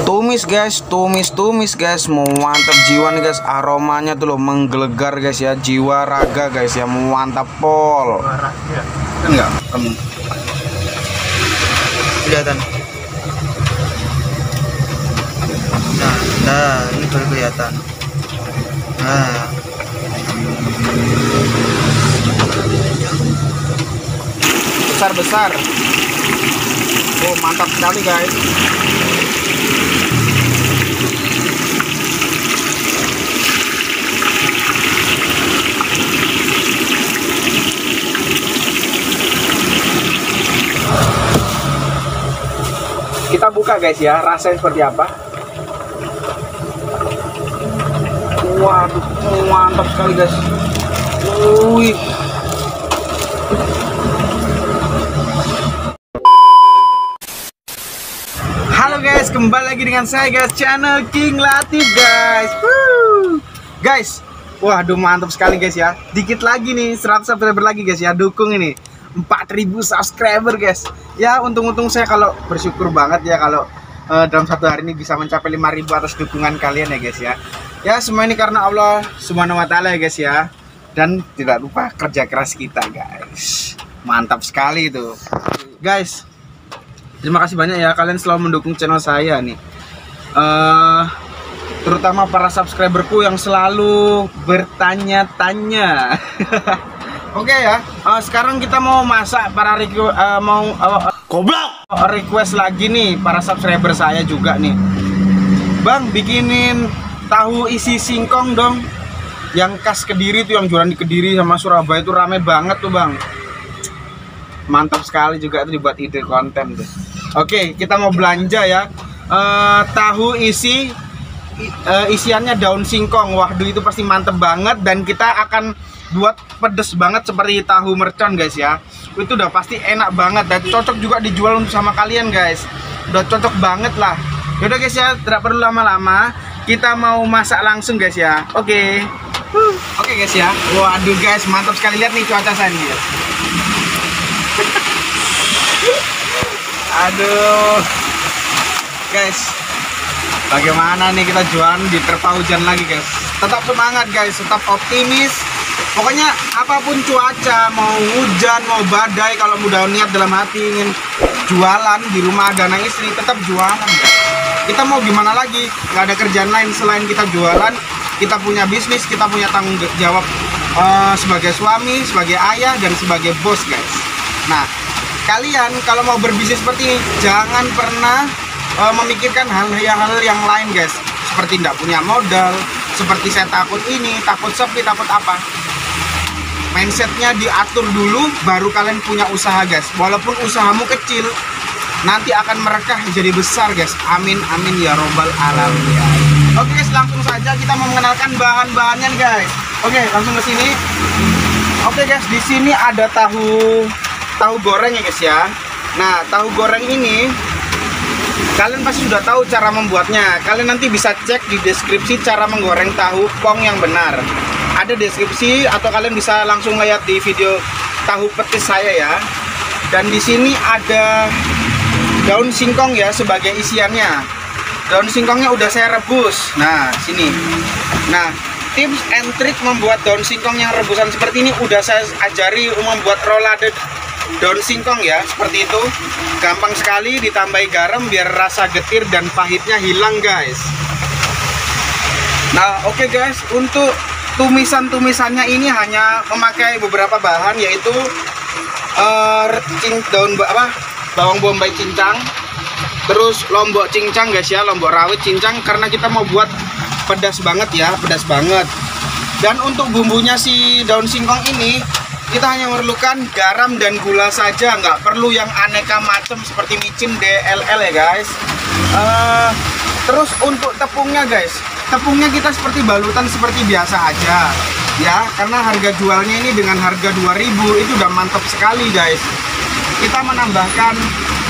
Tumis guys, tumis guys, mantap jiwa nih guys, aromanya tuh loh menggelegar guys ya, jiwa raga guys ya, mantap pol. Kan enggak kamu kelihatan? Nah, ini baru kelihatan. Nah, besar. Oh, mantap sekali guys. Kita buka guys ya, rasanya seperti apa. Waduh, mantap sekali guys. Wih. Halo guys, kembali lagi dengan saya guys, channel King Latif guys. Guys, waduh mantap sekali guys ya. Dikit lagi nih 100 subscriber lagi guys ya. Dukung ini 4000 subscriber guys. Ya untung-untung saya kalau bersyukur banget ya kalau dalam satu hari ini bisa mencapai 5000 atas dukungan kalian ya guys ya. Ya semua ini karena Allah Subhanahu wa taala ya guys ya. Dan tidak lupa kerja keras kita guys. Mantap sekali itu. Guys, terima kasih banyak ya kalian selalu mendukung channel saya nih. Terutama para subscriberku yang selalu bertanya-tanya. Oke ya, sekarang kita mau masak para request lagi nih para subscriber saya juga nih. Bang, bikinin tahu isi singkong dong. Yang khas Kediri tuh, yang jualan di Kediri sama Surabaya itu rame banget tuh bang. Mantap sekali juga itu dibuat ide konten tuh. Oke, kita mau belanja ya. Tahu isiannya daun singkong. Waduh itu pasti mantep banget. Dan kita akan buat pedes banget seperti tahu mercon guys ya. Itu udah pasti enak banget dan cocok juga dijual untuk sama kalian guys. Udah cocok banget lah. Yaudah guys ya, tidak perlu lama-lama, kita mau masak langsung guys ya. Oke guys ya. Waduh guys, mantap sekali, lihat nih cuaca saya nih guys. Aduh guys, bagaimana nih kita jualan di terpa hujan lagi guys. Tetap semangat guys, tetap optimis. Pokoknya apapun cuaca, mau hujan, mau badai, kalau udah niat dalam hati ingin jualan di rumah ada anak istri, tetap jualan. Kita mau gimana lagi? Gak ada kerjaan lain selain kita jualan. Kita punya bisnis, kita punya tanggung jawab sebagai suami, sebagai ayah, dan sebagai bos guys. Nah, kalian kalau mau berbisnis seperti ini, jangan pernah memikirkan hal-hal yang lain guys. Seperti tidak punya modal, seperti saya takut ini, takut sepi, takut apa. Mindsetnya diatur dulu, baru kalian punya usaha guys. Walaupun usahamu kecil, nanti akan merekah jadi besar guys. Amin amin ya robbal alamin ya. Oke guys, langsung saja kita mau mengenalkan bahan-bahannya guys. Oke, langsung ke sini. Oke guys, di sini ada tahu goreng ya guys ya. Nah, tahu goreng ini kalian pasti sudah tahu cara membuatnya. Kalian nanti bisa cek di deskripsi cara menggoreng tahu pong yang benar. Ada deskripsi atau kalian bisa langsung lihat di video tahu petis saya ya. Dan di sini ada daun singkong ya sebagai isiannya. Daun singkongnya udah saya rebus. Nah, sini. Nah, tips and trick membuat daun singkong yang rebusan seperti ini udah saya ajari membuat rolade daun singkong ya, seperti itu. Gampang sekali, ditambahi garam biar rasa getir dan pahitnya hilang guys. Nah, oke guys, untuk tumisannya ini hanya memakai beberapa bahan, yaitu bawang bombay cincang, terus lombok cincang guys ya, lombok rawit cincang, karena kita mau buat pedas banget ya, pedas banget. Dan untuk bumbunya si daun singkong ini kita hanya memerlukan garam dan gula saja, nggak perlu yang aneka macam seperti micin, DLL ya guys. Terus untuk tepungnya guys, tepungnya kita seperti balutan seperti biasa aja ya, karena harga jualnya ini dengan harga 2000 itu udah mantap sekali guys. Kita menambahkan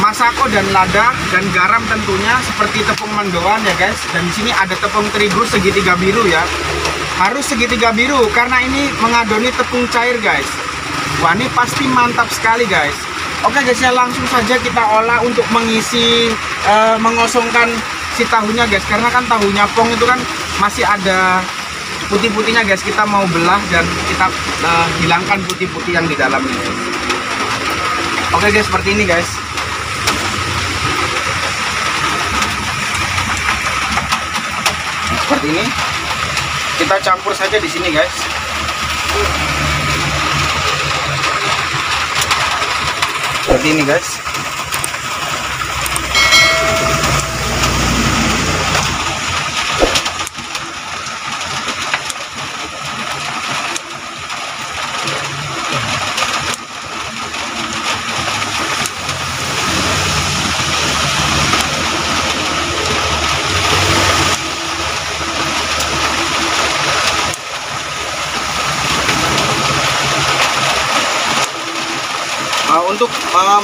masako dan lada dan garam tentunya seperti tepung mendoan ya guys. Dan di sini ada tepung terigu segitiga biru ya, harus segitiga biru karena ini mengadoni tepung cair guys. Wah, ini pasti mantap sekali guys. Oke guys ya, langsung saja kita olah untuk mengisi mengosongkan si tahunya guys, karena kan tahunya pong itu kan masih ada putih-putihnya guys. Kita mau belah dan kita hilangkan putih-putih yang di dalamnya. Oke guys, seperti ini guys. Nah, seperti ini. Kita campur saja di sini guys. Seperti ini guys. Untuk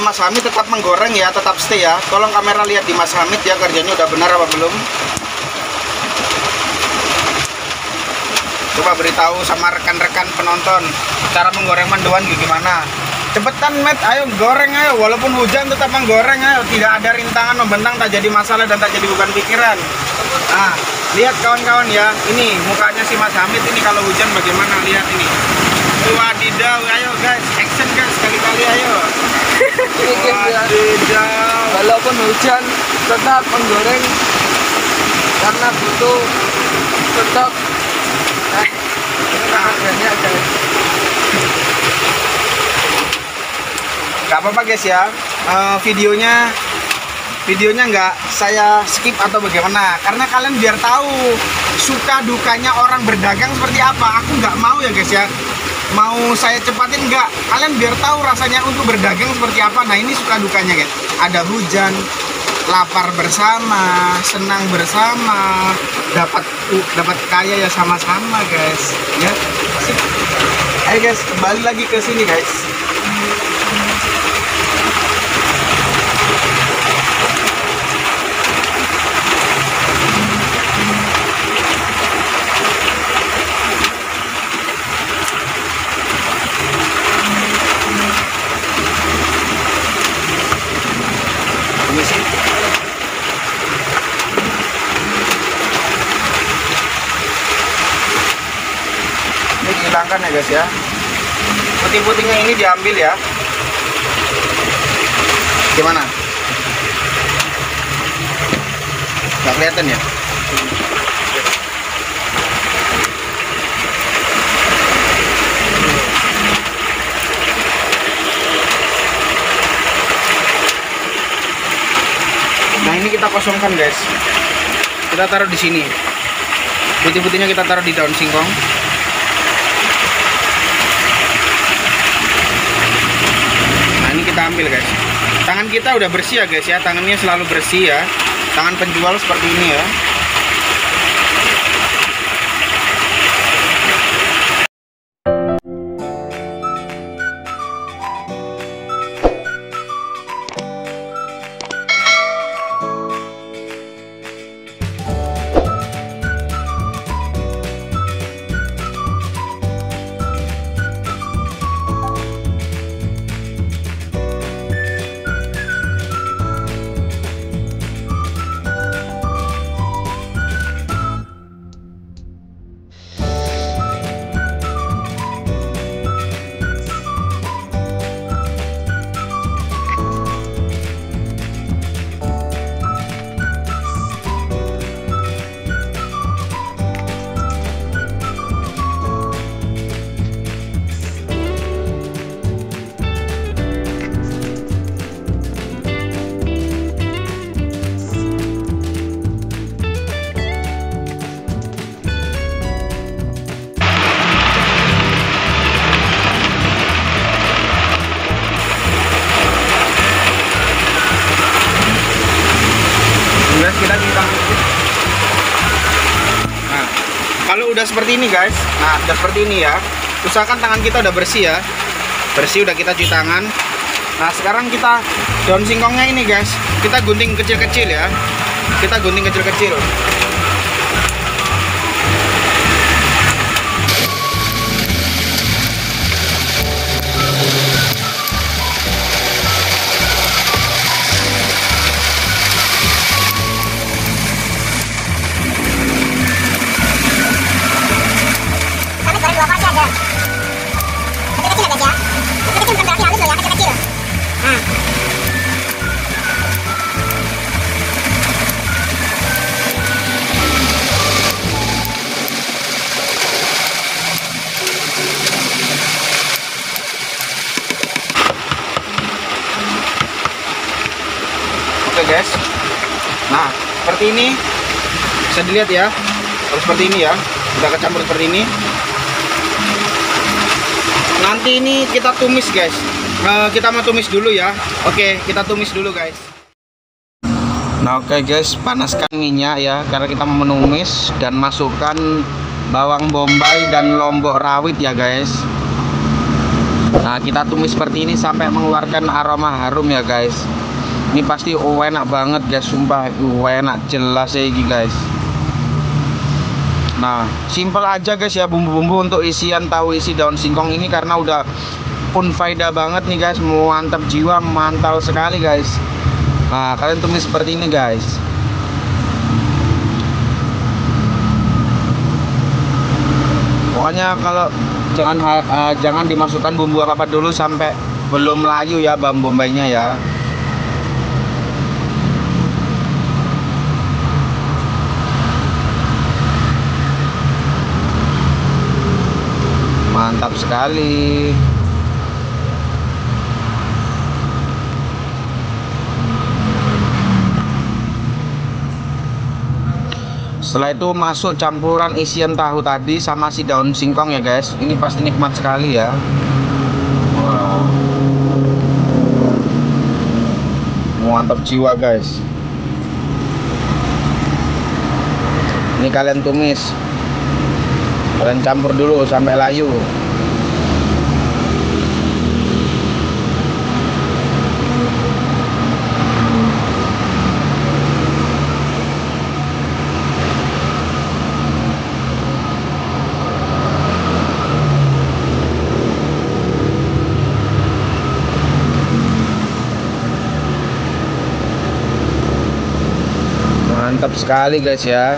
Mas Hamid tetap menggoreng ya, tetap stay ya. Tolong kamera lihat di Mas Hamid ya, kerjanya udah benar apa belum. Coba beritahu sama rekan-rekan penonton cara menggoreng mendoan gimana. Cepetan Met, ayo goreng ayo. Walaupun hujan tetap menggoreng ayo. Tidak ada rintangan membentang, tak jadi masalah dan tak jadi beban pikiran. Nah, lihat kawan-kawan ya. Ini mukanya si Mas Hamid ini kalau hujan bagaimana, lihat ini. Wadidaw, ayo guys, action guys, sekali-kali ayo. Wadidaw. Walaupun hujan tetap menggoreng karena butuh stok. Banyak guys. Gak apa-apa guys ya, videonya nggak saya skip atau bagaimana, karena kalian biar tahu suka dukanya orang berdagang seperti apa. Aku nggak mau ya guys ya, mau saya cepatin nggak, kalian biar tahu rasanya untuk berdagang seperti apa. Nah ini suka dukanya guys, ada hujan, lapar bersama, senang bersama, dapat kaya ya sama-sama guys ya. Sip. Ayo guys, kembali lagi ke sini guys. Ini dihilangkan ya guys ya, putih-putihnya ini diambil ya. Gimana? Nggak kelihatan ya? Nah ini kita kosongkan guys, kita taruh di sini. Putih-putihnya kita taruh di daun singkong. Nah ini kita ambil guys. Tangan kita udah bersih ya guys ya, tangannya selalu bersih ya. Tangan penjual seperti ini ya. Kita timbang. Nah, kalau udah seperti ini guys, nah udah seperti ini ya, usahakan tangan kita udah bersih ya, bersih, udah kita cuci tangan. Nah sekarang kita daun singkongnya ini guys, kita gunting kecil-kecil ya, kita gunting kecil-kecil. seperti ini. Bisa dilihat ya, harus seperti ini ya, udah kecampur seperti ini. Nanti ini kita tumis guys. Kita mau tumis dulu ya. Oke, kita tumis dulu guys. Nah oke guys, panaskan minyak ya, karena kita mau menumis, dan masukkan bawang bombay dan lombok rawit ya guys. Nah kita tumis seperti ini sampai mengeluarkan aroma harum ya guys. Ini pasti enak banget guys, sumpah enak jelas ya guys. Nah simple aja guys ya bumbu-bumbu untuk isian tahu isi daun singkong ini, karena udah unfaedah banget nih guys, mantap jiwa, mantap sekali guys. Nah kalian tumis seperti ini guys. Pokoknya kalau jangan dimasukkan bumbu apa-apa dulu sampai belum layu ya bawang bombaynya ya. Mantap sekali. Setelah itu masuk campuran isian tahu tadi sama si daun singkong ya guys. Ini pasti nikmat sekali ya. Wow. Mantap jiwa guys. Ini kalian tumis, kalian campur dulu sampai layu. Mantap sekali guys ya.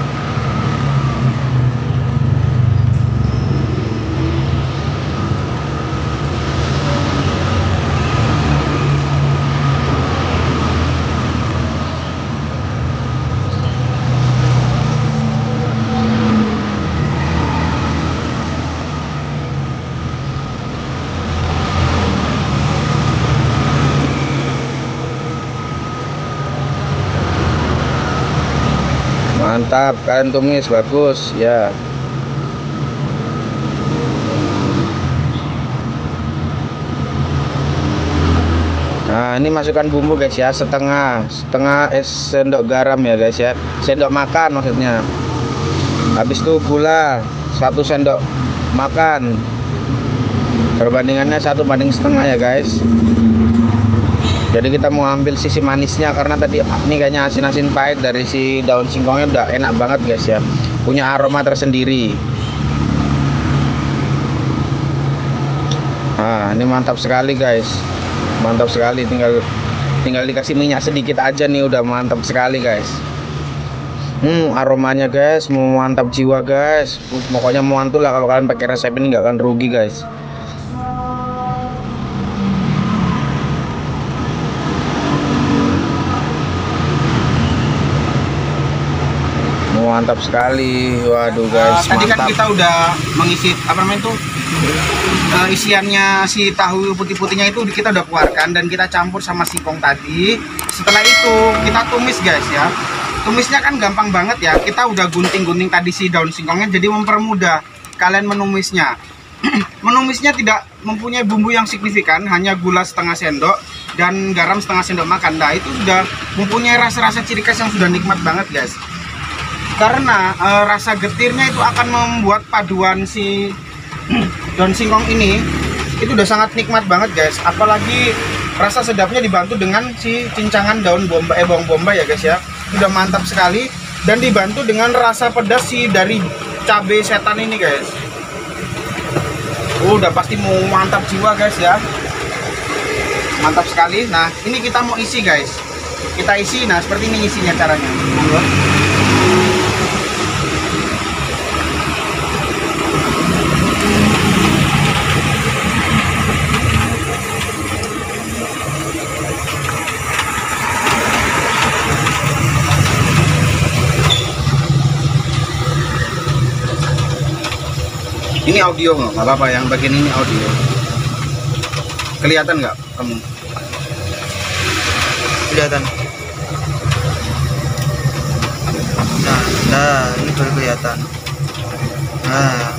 Mantap, kalian tumis bagus ya. Nah ini masukkan bumbu guys ya, setengah sendok garam ya guys ya, sendok makan maksudnya. Habis itu gula 1 sendok makan, perbandingannya 1:1 ya guys. Jadi kita mau ambil sisi manisnya, karena tadi ini kayaknya asin-asin pahit dari si daun singkongnya udah enak banget guys ya, punya aroma tersendiri. Nah ini mantap sekali guys, mantap sekali. Tinggal dikasih minyak sedikit aja nih udah mantap sekali guys. Aromanya guys mantap jiwa guys. Pokoknya mantul lah, kalau kalian pakai resep ini nggak akan rugi guys. Mantap sekali, waduh guys. Tadi kan kita udah mengisi apa namanya itu isiannya si tahu putih-putihnya itu kita udah keluarkan dan kita campur sama singkong tadi. Setelah itu kita tumis guys ya. Tumisnya kan gampang banget ya. Kita udah gunting-gunting tadi si daun singkongnya, jadi mempermudah kalian menumisnya. Menumisnya tidak mempunyai bumbu yang signifikan, hanya gula setengah sendok dan garam setengah sendok makan. Nah itu sudah mempunyai rasa-rasa ciri khas yang sudah nikmat banget guys. Karena rasa getirnya itu akan membuat paduan si daun singkong ini itu udah sangat nikmat banget guys. Apalagi rasa sedapnya dibantu dengan si cincangan daun bawang bombay ya guys ya. Udah mantap sekali, dan dibantu dengan rasa pedas si dari cabai setan ini guys. Udah pasti mau mantap jiwa guys ya. Mantap sekali. Nah ini kita mau isi guys. Kita isi, nah seperti ini isinya caranya. Ini audio nggak apa-apa, yang bagian ini audio. Kelihatan nggak kamu? Kelihatan. Nah, ini baru kelihatan. Nah.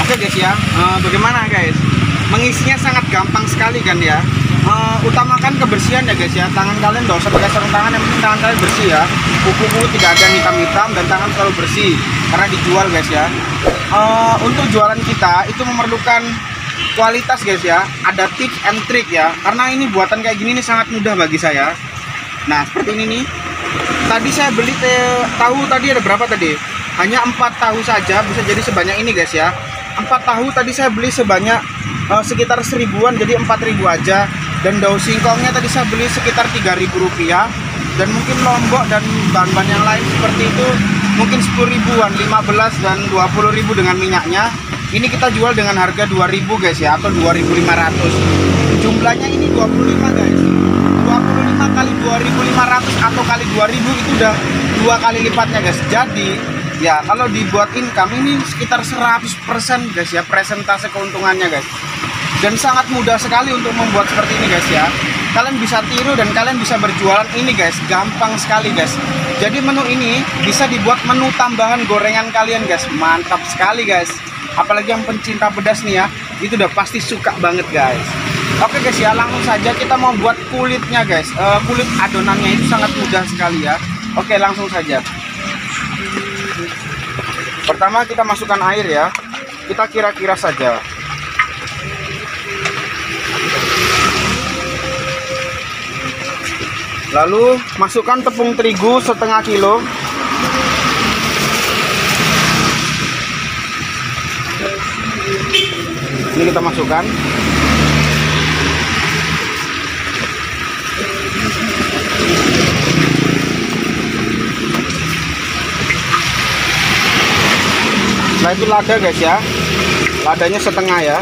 Oke guys ya, bagaimana guys? Mengisinya sangat gampang sekali kan ya. Utamakan kebersihan ya guys ya. Tangan kalian nggak usah pakai sarung tangan, yang penting tangan kalian bersih ya. Kuku-kuku tidak ada yang hitam-hitam dan tangan selalu bersih karena dijual guys ya. Untuk jualan kita itu memerlukan kualitas guys ya. Ada tips and trick ya. Karena ini buatan kayak gini nih sangat mudah bagi saya. Nah seperti ini nih. Tadi saya beli tahu tadi ada berapa tadi? Hanya 4 tahu saja bisa jadi sebanyak ini guys ya. 4 tahu tadi saya beli sebanyak sekitar 1000-an, jadi 4.000 aja. Dan daun singkongnya tadi saya beli sekitar 3.000 rupiah. Dan mungkin lombok dan bahan-bahan yang lain seperti itu mungkin 10 ribuan, 15 dan 20.000 dengan minyaknya. Ini kita jual dengan harga 2.000 guys ya, atau 2.500. Jumlahnya ini 25 guys. 25 kali 2.500 atau kali 2.000 itu udah 2 kali lipatnya guys. Jadi ya kalau dibuat income ini sekitar 100% guys ya, persentase keuntungannya guys. Dan sangat mudah sekali untuk membuat seperti ini guys ya. Kalian bisa tiru dan kalian bisa berjualan ini guys, gampang sekali guys. Jadi menu ini bisa dibuat menu tambahan gorengan kalian guys. Mantap sekali guys. Apalagi yang pencinta pedas nih ya, itu udah pasti suka banget guys. Oke guys ya, langsung saja kita mau buat kulitnya guys. Kulit adonannya itu sangat mudah sekali ya. Oke langsung saja. Pertama kita masukkan air ya. Kita kira-kira saja. Lalu masukkan tepung terigu setengah kilo. Ini kita masukkan. Setelah itu lada guys ya, ladanya setengah ya.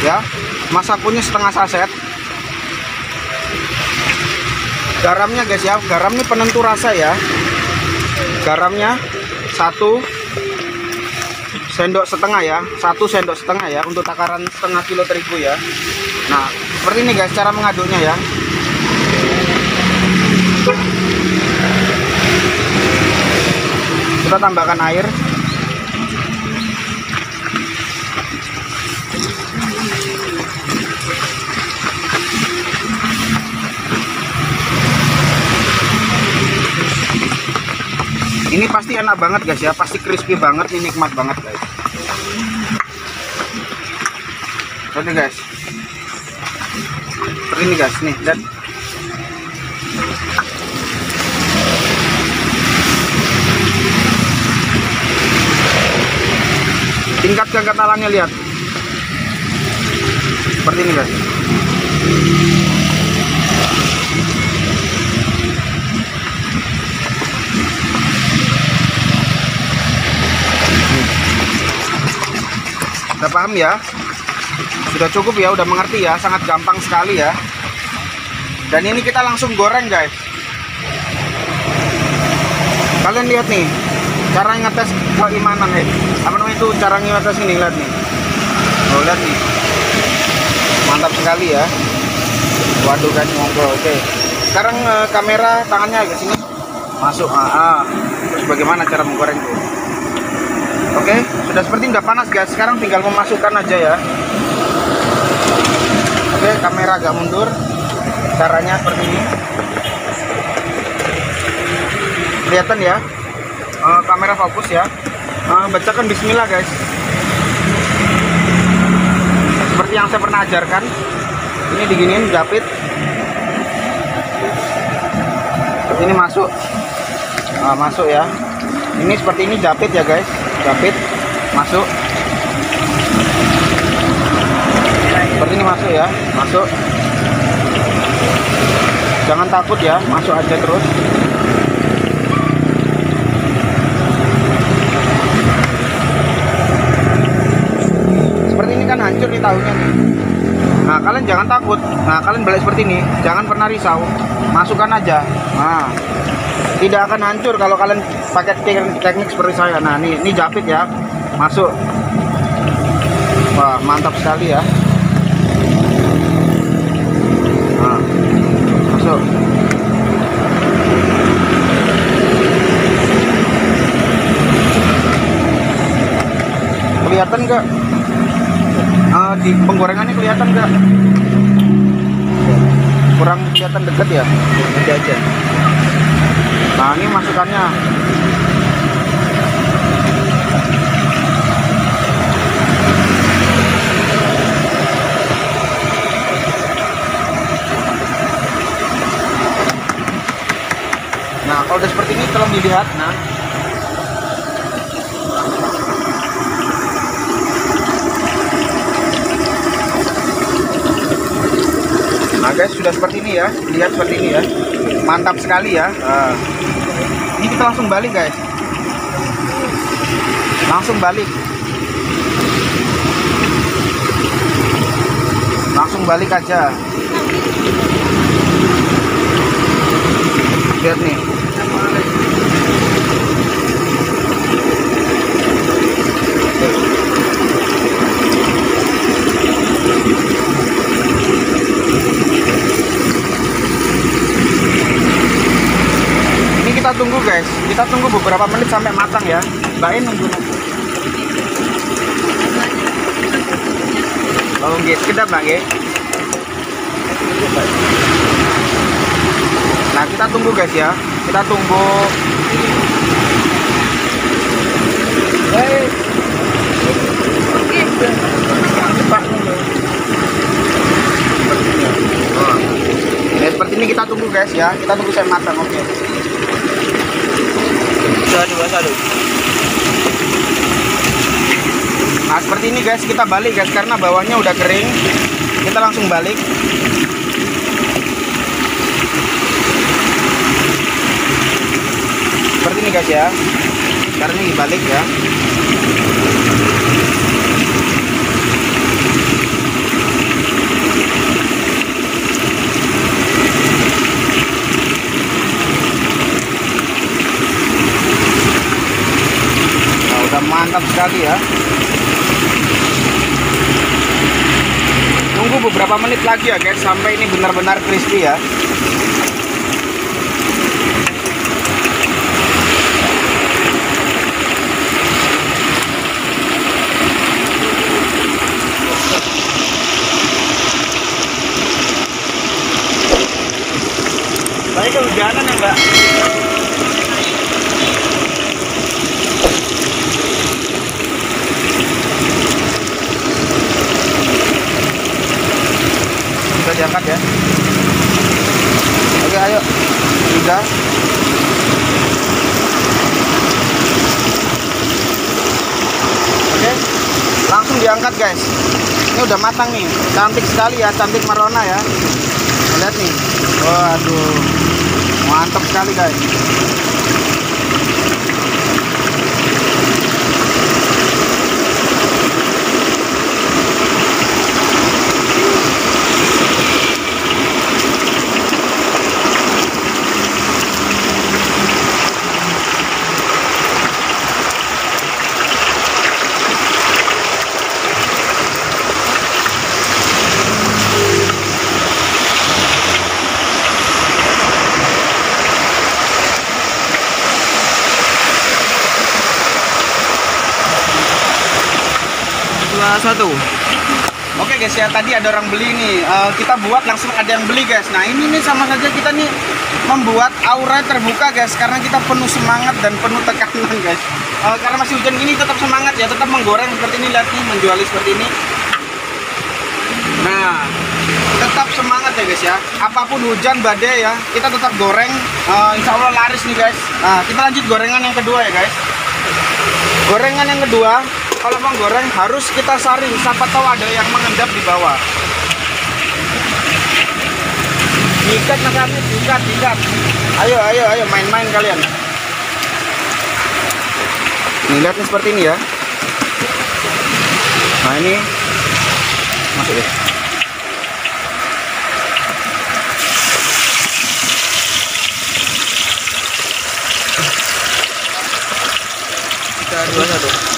Ya, masakunnya setengah saset. Garamnya guys ya, garam ini penentu rasa ya. Garamnya 1 sendok setengah ya, 1 sendok setengah ya untuk takaran setengah kilo terigu ya. Nah, seperti ini guys cara mengaduknya ya. Kita tambahkan air. Ini pasti enak banget guys ya, pasti crispy banget, ini nikmat banget guys. Oke guys, seperti ini guys nih, dan tingkat kekentalannya lihat, seperti ini guys. Udah paham ya? Sudah cukup ya, udah mengerti ya, sangat gampang sekali ya. Dan ini kita langsung goreng guys. Kalian lihat nih, cara ngetes keimanan apa namanya itu, cara ngetes ini, lihat nih. Oh, lihat nih. Mantap sekali ya. Waduh guys, ngobrol. Oke. Sekarang kamera tangannya agak sini. Masuk. Terus bagaimana cara menggoreng tuh? Oke, sudah seperti udah panas guys. Sekarang tinggal memasukkan aja ya. Oke, kamera agak mundur. Caranya seperti ini. Kelihatan ya. Kamera fokus ya. Bacakan bismillah guys. Seperti yang saya pernah ajarkan. Ini diginiin, jepit. Ini masuk. Masuk ya. Ini seperti ini, jepit ya guys. Jepit, masuk. Seperti ini masuk ya, masuk. Jangan takut ya, masuk aja terus. Seperti ini kan hancur nih tahunya nih. Nah, kalian jangan takut. Nah, kalian balik seperti ini, jangan pernah risau. Masukkan aja. Nah, tidak akan hancur kalau kalian pakai teknik seperti saya. Nah, ini jepit ya, masuk. Wah, mantap sekali ya. Nah, masuk. Kelihatan nggak? Di penggorengannya kelihatan nggak? Kurang kelihatan dekat ya? Nanti aja. Nah, ini masukannya. Nah, kalau udah seperti ini tolong dilihat. Nah guys, sudah seperti ini ya. Lihat seperti ini ya. Mantap sekali ya. Ini kita langsung balik guys. Langsung balik. Langsung balik aja. Lihat nih. Kita tunggu guys, kita tunggu beberapa menit sampai matang ya. Mbak nunggu. Oh nggih, sekedap Mbak nggih. Nah, kita tunggu guys ya. Kita tunggu. Ya, seperti ini kita tunggu guys ya. Kita tunggu sampai matang, oke. Nah, seperti ini guys, kita balik guys karena bawahnya udah kering. Kita langsung balik. Seperti ini guys ya. Sekarang ini dibalik ya. Nah, udah mantap sekali ya. Tunggu beberapa menit lagi ya guys sampai ini benar-benar crispy ya. Baik kehujanan ya Mbak. Bisa diangkat ya. Oke ayo. 3. Oke. Langsung diangkat guys. Ini udah matang nih. Cantik sekali ya, cantik merona ya. Lihat nih. Waduh. Mantap sekali guys. Satu. Oke guys ya, tadi ada orang beli nih. Kita buat langsung ada yang beli guys. Nah ini nih sama saja kita nih membuat aura terbuka guys, karena kita penuh semangat dan penuh tekanan guys. Karena masih hujan gini tetap semangat ya, tetap menggoreng seperti ini. Lihat nih, menjual seperti ini. Nah tetap semangat ya guys ya. Apapun hujan badai ya, kita tetap goreng. Insya Allah laris nih guys. Nah kita lanjut gorengan yang kedua ya guys. Gorengan yang kedua, kalau mau goreng harus kita saring, siapa tahu ada yang mengendap di bawah. Diikat nakami, diikat. Ayo, main-main kalian. Nih lihat nih seperti ini ya. Nah ini masuk ya. Kita 2-1.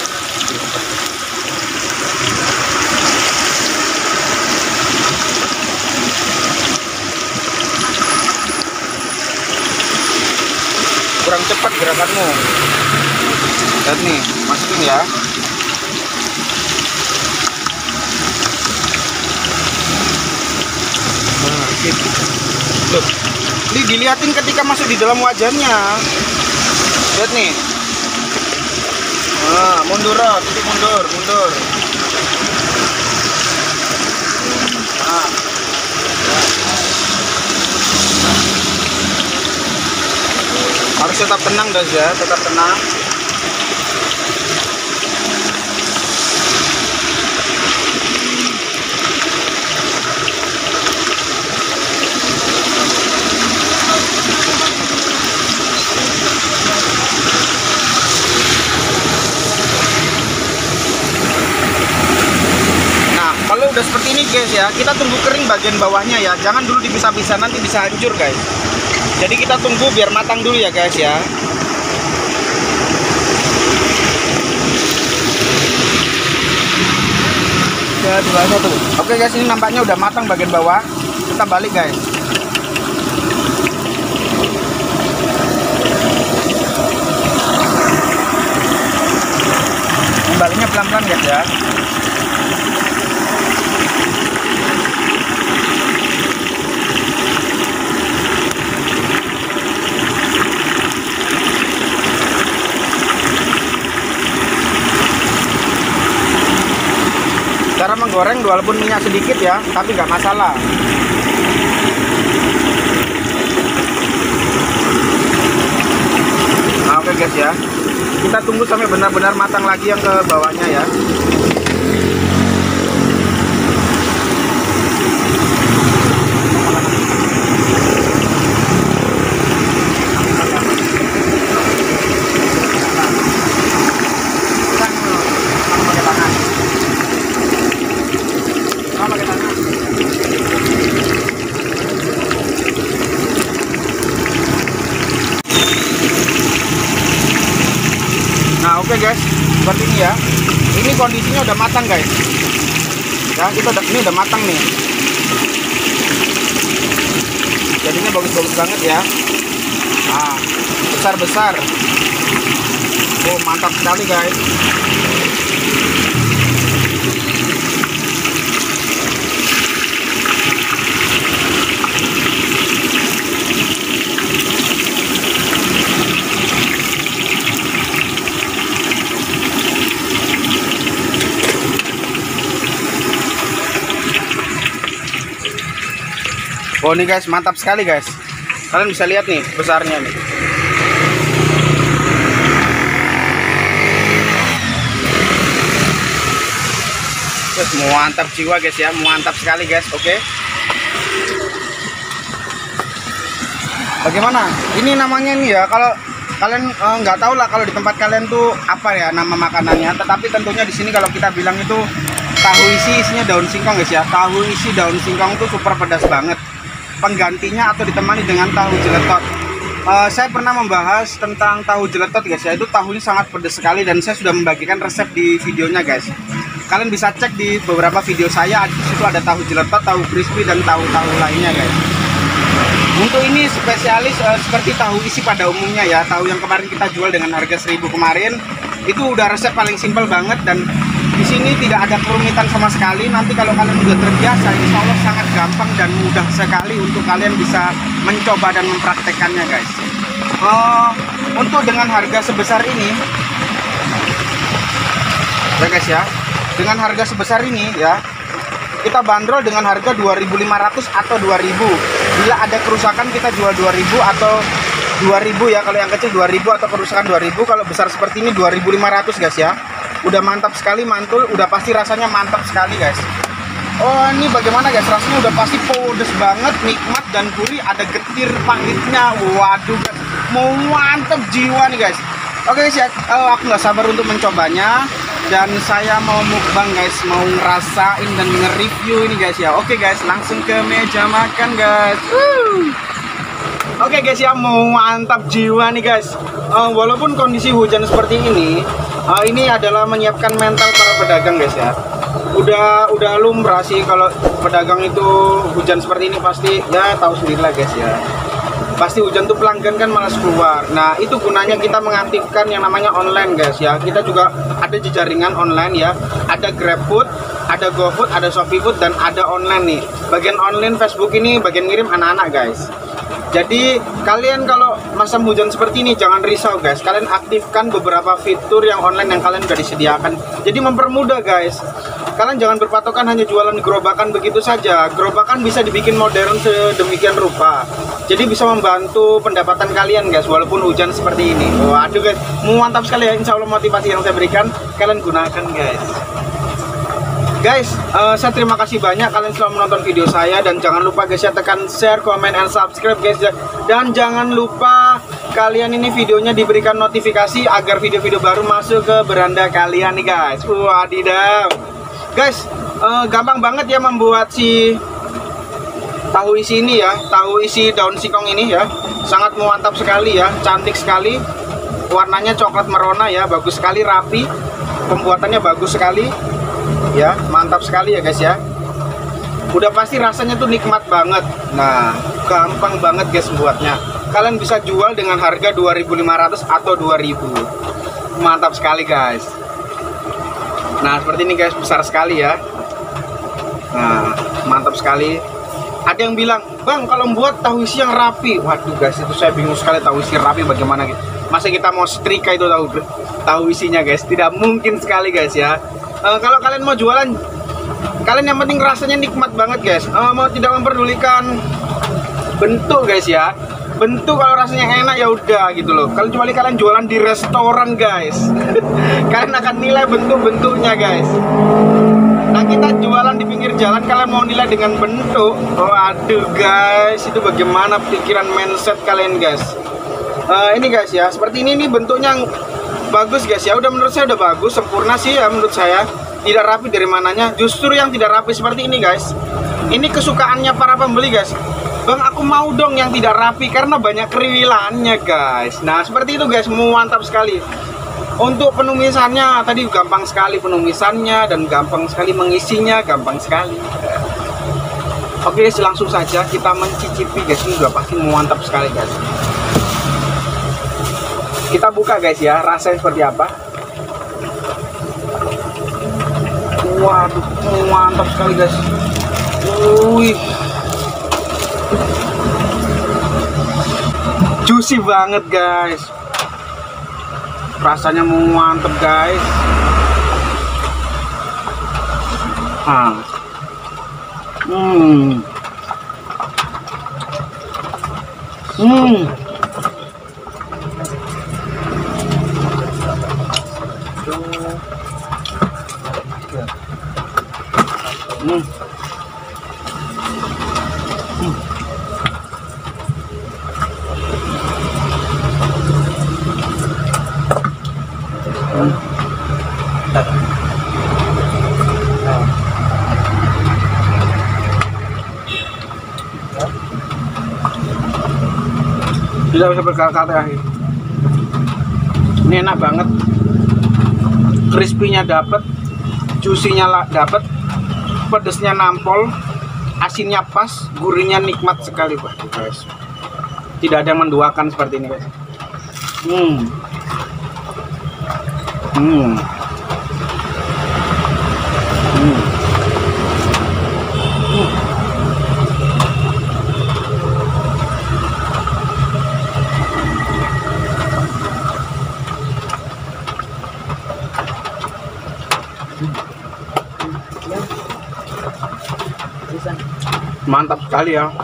Kurang cepat gerakanmu. Lihat nih, masukin ya. Nah, gitu. Loh, ini dilihatin ketika masuk di dalam wajannya. Lihat nih. Nah, mundur, titik mundur. Nah. Harus tetap tenang guys ya, tetap tenang. Nah, kalau udah seperti ini guys ya, kita tunggu kering bagian bawahnya ya. Jangan dulu dipisah-pisah, nanti bisa hancur guys. Jadi kita tunggu biar matang dulu ya guys ya. Ya, 2-1. Oke guys, ini nampaknya udah matang bagian bawah. Kita balik guys. Baliknya pelan-pelan guys ya. Cara menggoreng walaupun minyak sedikit ya, tapi nggak masalah. Nah, oke guys ya, kita tunggu sampai benar-benar matang lagi yang ke bawahnya ya. guys, seperti ini ya. Ini kondisinya udah matang guys. Ya, ini udah matang nih. Jadinya bagus-bagus banget ya. Nah, besar-besar. Oh, mantap sekali guys. Oh, ini guys, mantap sekali guys. Kalian bisa lihat nih besarnya nih. Terus mantap jiwa guys ya, mantap sekali guys. Oke. Bagaimana? Ini namanya nih ya, kalau kalian nggak tahu lah kalau di tempat kalian tuh apa ya nama makanannya. Tetapi tentunya di sini kalau kita bilang itu tahu isi, isinya daun singkong guys ya. Tahu isi daun singkong itu super pedas banget. Penggantinya atau ditemani dengan tahu jeletot. Saya pernah membahas tentang tahu jeletot guys ya. Itu tahunya sangat pedas sekali dan saya sudah membagikan resep di videonya guys. Kalian bisa cek di beberapa video saya, di situ ada tahu jeletot, tahu crispy dan tahu-tahu lainnya guys. Untuk ini spesialis seperti tahu isi pada umumnya ya. Tahu yang kemarin kita jual dengan harga 1000 kemarin itu udah resep paling simpel banget dan di sini tidak ada kerumitan sama sekali. Nanti kalau kalian sudah terbiasa, insya Allah sangat gampang dan mudah sekali untuk kalian bisa mencoba dan mempraktekannya guys. Untuk dengan harga sebesar ini ya guys ya, dengan harga sebesar ini ya, kita bandrol dengan harga 2.500 atau 2.000. Bila ada kerusakan kita jual 2.000 atau 2.000 ya. Kalau yang kecil 2.000 atau kerusakan 2.000. Kalau besar seperti ini 2.500 guys ya. Udah mantap sekali, mantul, udah pasti rasanya mantap sekali guys. Oh, ini bagaimana guys, rasanya udah pasti pedes banget, nikmat dan gurih, ada getir pahitnya. Waduh guys, mau mantap jiwa nih guys. Oke guys ya, aku nggak sabar untuk mencobanya dan saya mau mukbang guys, mau ngerasain dan nge-review ini guys ya. Oke guys, langsung ke meja makan guys. Oke guys ya, mau mantap jiwa nih guys. Walaupun kondisi hujan seperti ini adalah menyiapkan mental para pedagang guys ya. Udah lumrah sih kalau pedagang itu hujan seperti ini pasti ya tahu sendiri lah guys ya. Pasti hujan tuh pelanggan kan malas keluar. Nah, itu gunanya kita mengaktifkan yang namanya online guys ya. Kita juga ada jejaringan online ya. Ada GrabFood, ada GoFood, ada ShopeeFood dan ada online nih. Bagian online Facebook ini bagian ngirim anak-anak guys. Jadi kalian kalau masa hujan seperti ini jangan risau guys. Kalian aktifkan beberapa fitur yang online yang kalian udah disediakan. Jadi mempermudah guys. Kalian jangan berpatokan hanya jualan gerobakan begitu saja. Gerobakan bisa dibikin modern sedemikian rupa. Jadi bisa membantu pendapatan kalian guys walaupun hujan seperti ini. Waduh guys, mantap sekali ya. Insya Allah motivasi yang saya berikan kalian gunakan guys. Guys, saya terima kasih banyak kalian selalu menonton video saya dan jangan lupa guys ya tekan share, comment, and subscribe guys ya. Dan jangan lupa kalian ini videonya diberikan notifikasi agar video-video baru masuk ke beranda kalian nih guys. Wadidaw. Guys, gampang banget ya membuat si tahu isi ini ya, tahu isi daun singkong ini ya. Sangat mantap sekali ya, cantik sekali. Warnanya coklat merona ya, bagus sekali, rapi. Pembuatannya bagus sekali. Ya, mantap sekali ya guys ya. Udah pasti rasanya tuh nikmat banget. Nah, gampang banget guys buatnya. Kalian bisa jual dengan harga 2.500 atau 2.000. Mantap sekali guys. Nah, seperti ini guys, besar sekali ya. Nah, mantap sekali. Ada yang bilang, "Bang, kalau membuat tahu isi yang rapi." Waduh guys, itu saya bingung sekali tahu isi rapi bagaimana gitu. Masa kita mau setrika itu tahu isinya guys? Tidak mungkin sekali guys ya. Kalau kalian mau jualan, kalian yang penting rasanya nikmat banget guys. Mau tidak memperdulikan bentuk guys ya. Bentuk kalau rasanya enak ya udah gitu loh. Kalau kecuali kalian jualan di restoran guys, kalian akan nilai bentuk-bentuknya guys. Nah, kita jualan di pinggir jalan, kalian mau nilai dengan bentuk. Waduh guys, itu bagaimana pikiran mindset kalian guys. Ini guys ya, seperti ini bentuknya bagus guys ya. Udah menurut saya udah bagus, sempurna sih ya menurut saya. Tidak rapi dari mananya. Justru yang tidak rapi seperti ini guys, ini kesukaannya para pembeli guys. Bang, aku mau dong yang tidak rapi karena banyak keriwilannya guys. Nah, seperti itu guys, mantap sekali. Untuk penumisannya tadi gampang sekali penumisannya dan gampang sekali mengisinya, gampang sekali. Oke guys, langsung saja kita mencicipi guys. Ini udah pasti mantap sekali guys. Kita buka guys ya, rasanya seperti apa. Waduh, mantap sekali guys. Wih, juicy banget guys. Rasanya mantap guys. Tidak bisa berkata-kata. Ini enak banget, crispy-nya dapet, juicy-nya dapet, pedesnya nampol, asinnya pas, gurihnya nikmat sekali guys. Tidak ada yang menduakan seperti ini guys. Mantap sekali ya,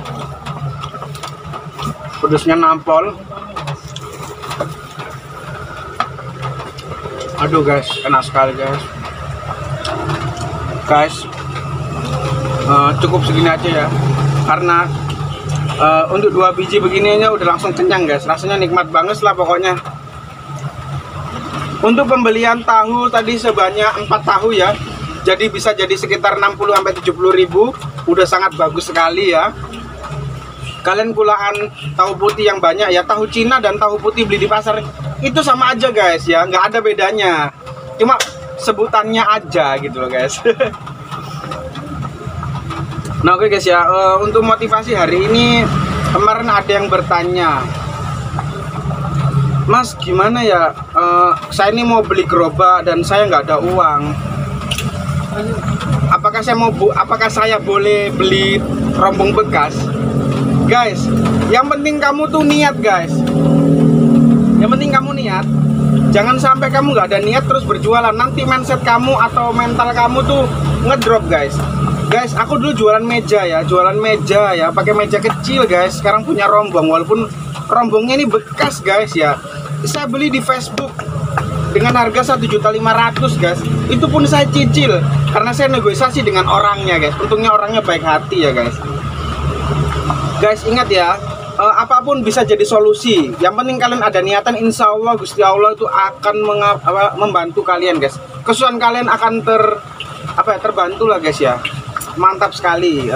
pedasnya nampol. Aduh guys, enak sekali guys. Cukup segini aja ya, karena untuk 2 biji begininya udah langsung kenyang guys. Rasanya nikmat banget lah pokoknya. Untuk pembelian tahu tadi sebanyak 4 tahu ya, jadi bisa jadi sekitar 60-70 ribu. Udah sangat bagus sekali ya. Kalian kulaan tahu putih yang banyak ya, tahu Cina dan tahu putih beli di pasar itu sama aja guys ya, nggak ada bedanya, cuma sebutannya aja gitu loh guys. Nah oke guys ya, untuk motivasi hari ini, kemarin ada yang bertanya, Mas gimana ya, saya ini mau beli gerobak dan saya nggak ada uang, apakah saya boleh beli rombong bekas? Guys, yang penting kamu tuh niat guys. Yang penting kamu niat. Jangan sampai kamu nggak ada niat terus berjualan. Nanti mindset kamu atau mental kamu tuh ngedrop guys. Guys, aku dulu jualan meja ya, pakai meja kecil guys. Sekarang punya rombong, walaupun rombongnya ini bekas guys ya. Saya beli di Facebook dengan harga 1.500.000 guys. Itu pun saya cicil karena saya negosiasi dengan orangnya guys. Untungnya orangnya baik hati ya guys. Guys ingat ya, apapun bisa jadi solusi. Yang penting kalian ada niatan, insya Allah Gusti Allah itu akan membantu kalian guys. Kesusahan kalian akan terbantu lah guys ya. Mantap sekali.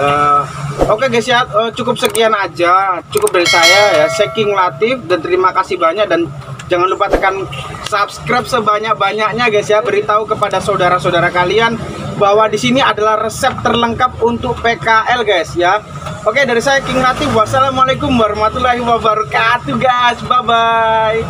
Oke guys ya, cukup sekian aja, cukup dari saya ya. King Latif, dan terima kasih banyak, dan jangan lupa tekan subscribe sebanyak-banyaknya guys ya. Beritahu kepada saudara-saudara kalian bahwa di sini adalah resep terlengkap untuk PKL guys ya. Oke, dari saya King Latif. Wassalamualaikum warahmatullahi wabarakatuh guys. Bye bye.